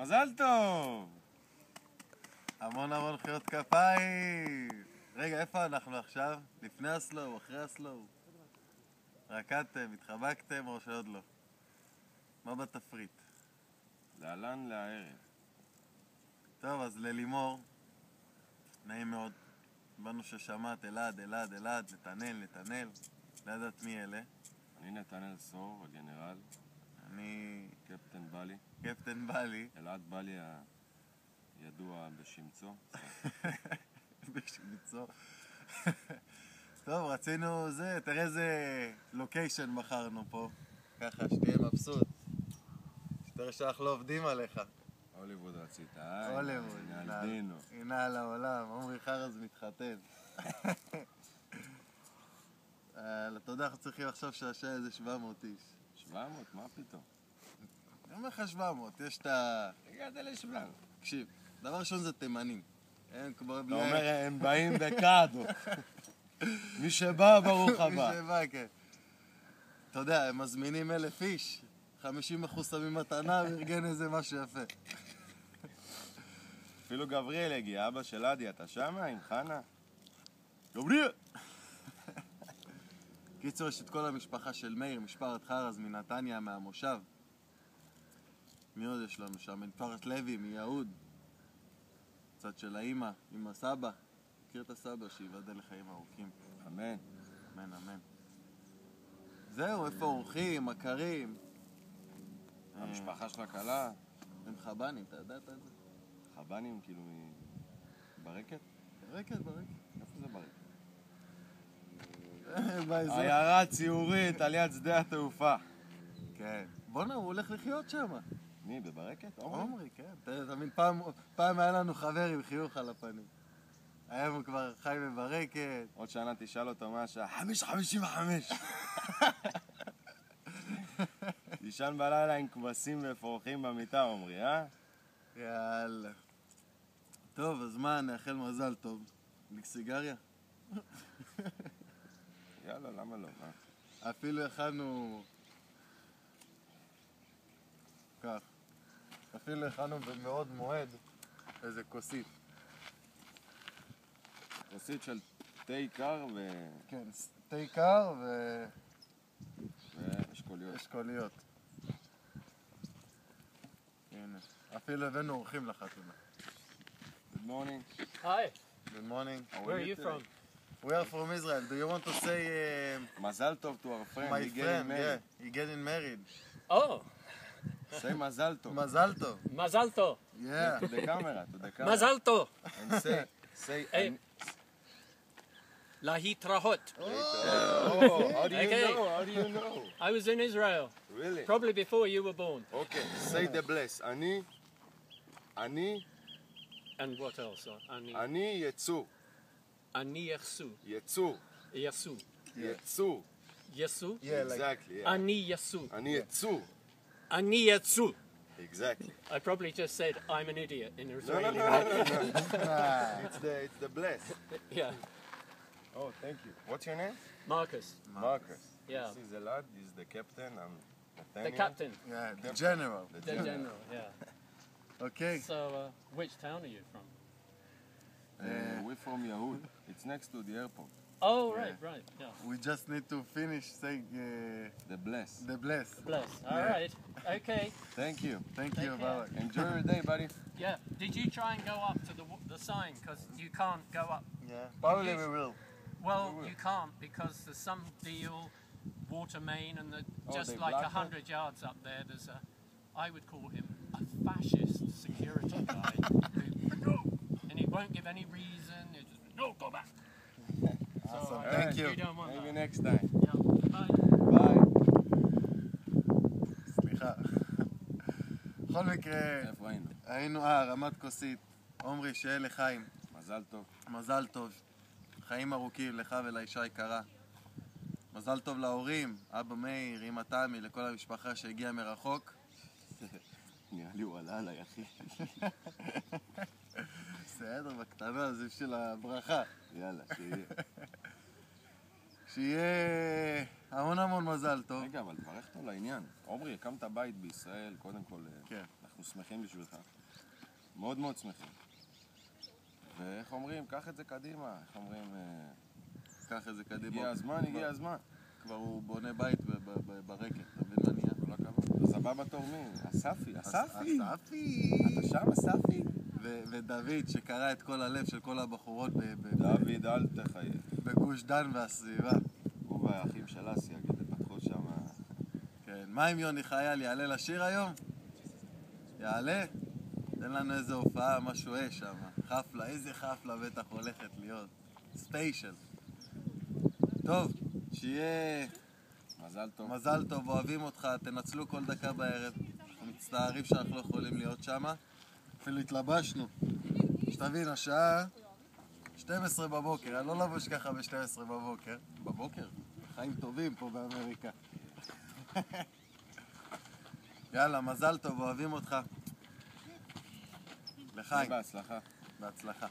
מזל טוב! המון חיות כפיים. רגע, איפה אנחנו עכשיו? לפני הסלואו, אחרי הסלואו? רקדתם, התחבקתם או שעוד לא? מה בתפריט? להלן לערב. טוב, אז ללימור, נעים מאוד. באנו ששמעת אלעד, נתנאל. לא יודעת מי אלה. אני נתנאל סור, הגנרל. אני קפטן בלי. אלעד בלי הידוע בשמצו. בשמצו. טוב, רצינו זה, תראה איזה לוקיישן בחרנו פה. ככה, שתהיה מבסוט. שתראה שאנחנו לא עובדים עליך. הוליווד רצית, הוליווד, נעלדינו. הנה על העולם, עומרי חרז מתחתן. אתה יודע, אנחנו צריכים עכשיו שעשע איזה 700 איש. 700? מה פתאום? אני אומר לך 700, יש את ה... הגעת ל-700. תקשיב, דבר ראשון זה תימנים. אתה אומר, הם באים בקאדו. מי שבא, ברוך הבא. מי שבא, כן. אתה יודע, הם מזמינים 1,000 איש, 50% שמים מתנה וארגן איזה משהו יפה. אפילו גבריאל הגיע, אבא של עדי, אתה שמה עם חנה? גבריאל! קיצור, יש את כל המשפחה של מאיר, משפחת חרז מנתניה, מהמושב. מי עוד יש לנו שם? משפחת לוי, מיהוד. צד של האמא, עם הסבא. מכיר את הסבא, שיבדל לחיים ארוכים. אמן. אמן. זהו, איפה אורחים, מכרים? המשפחה של הכלה? הם חבנים, אתה ידעת את זה? חבנים, כאילו, ברקת? ברקת. איפה זה ברקת? באזור. עיירה ציורית על יד שדה התעופה. כן. בוא'נה, הוא הולך לחיות שם. מי, בברקת? עומרי, כן. אתה מבין, פעם היה לנו חבר עם חיוך על הפנים. היום הוא כבר חי בברקת. עוד שנה תשאל אותו מה השעה, 5:55. תישן בלילה עם כבשים ואפרוחים במיטה, עומרי, אה? יאללה. טוב, אז מה, נאחל מזל טוב. ליק סיגריה? יאללה, למה לא? אפילו הכנו... כך. אפילו הכנו במאוד מועד איזה כוסית. כוסית של תה קר כן, תה קר ואשכוליות. אשכוליות. הנה. אפילו הבאנו אורחים לחתונה. Good morning. Hi, Good morning. where are you from? We are from Israel. Do you want to say מזל טוב to our friend. my he getting friend? married. Yeah, he getting married. Oh, Say מזל טוב. מזל טוב. Mazal Tov. Yeah. To the camera, to the camera. Mazal Tov. And say Hey. Lahitrahot. Oh, how do you Okay. know? How do you know? I was in Israel, Really? probably before you were born. Okay, say the bless. אני And what else? יצוא. Ani Yasu. יצוא. Yasu. יצוא. Yasu. Yeah, like Exactly, yeah. Ani Yasu. אני יצוא. Ani Yasu. Exactly. I probably just said I'm an idiot in No. Israeli. It's the bless. Yeah, Oh, thank you. What's your name? Marcus. Marcus. Yeah. This is Elad. He's the captain. I'm Nathaniel. The captain. yeah, the general. The general, yeah. Okay. So, which town are you from? We're from Yahud. It's next to the airport. Oh, Yeah. right, yeah. We just need to finish saying The bless. the bless. Bless. All Yeah. right. Okay. Thank you. Thank you, Take care. bye. Enjoy your day, buddy. Yeah. Did you try and go up to the sign? Because you can't go up. Yeah. Probably we will. Well, We will. you can't because there's some deal, water main, and just they like blocked it? 100 yards up there, there's I would call him a fascist security guy. And he won't give any reason. He just, no, go back. Awesome. So, Thank you you. don't want Maybe that. next time. Yeah. Bye. Bye. סליחה. בכל מקרה, איפה היינו? היינו, רמת כוסית. עומרי, שיהיה לחיים. מזל טוב. מזל טוב. חיים ארוכים לך ולאישה היקרה. מזל טוב להורים, אבא מאיר, אמא תמי, לכל המשפחה שהגיעה מרחוק. נראה לי הוא עלה עליי, אחי. בסדר, בקטנה, זה בשביל הברכה. יאללה, שיהיה. שיהיה המון מזל טוב. רגע, אבל תברך אותו לעניין. עומרי, הקמת בית בישראל, קודם כל, כן. אנחנו שמחים בשבילך. מאוד מאוד שמחים. ואיך אומרים, קח את זה קדימה. איך אומרים, קח את זה קדימה. הגיע הזמן, הגיע הזמן. כבר הוא בונה בית ברקת, אתה מבין מה נהיה? כל הכבוד. אז הבא בתור מי? אספי, אספי. אספי! אתה שם, אספי? ודוד, שקרא את כל הלב של כל הבחורות דוד, אל תחייך. בגוש דן והסביבה. הוא והאחים של אסיה, כדי פתחו שם. כן, מה עם יוני חייל? יעלה לשיר היום? יעלה? תן לנו איזה הופעה, משהו שם. חפלה, איזה חפלה בטח הולכת להיות. ספיישל. טוב, שיהיה מזל טוב. מזל טוב, אוהבים אותך, תנצלו כל דקה בערב. אנחנו מצטערים שאנחנו לא יכולים להיות שם. אפילו התלבשנו. שתבין, השעה 12 בבוקר, אני לא לבוש ככה ב-12 בבוקר. בבוקר? חיים טובים פה באמריקה. יאללה, מזל טוב, אוהבים אותך. לחיים. בהצלחה. בהצלחה.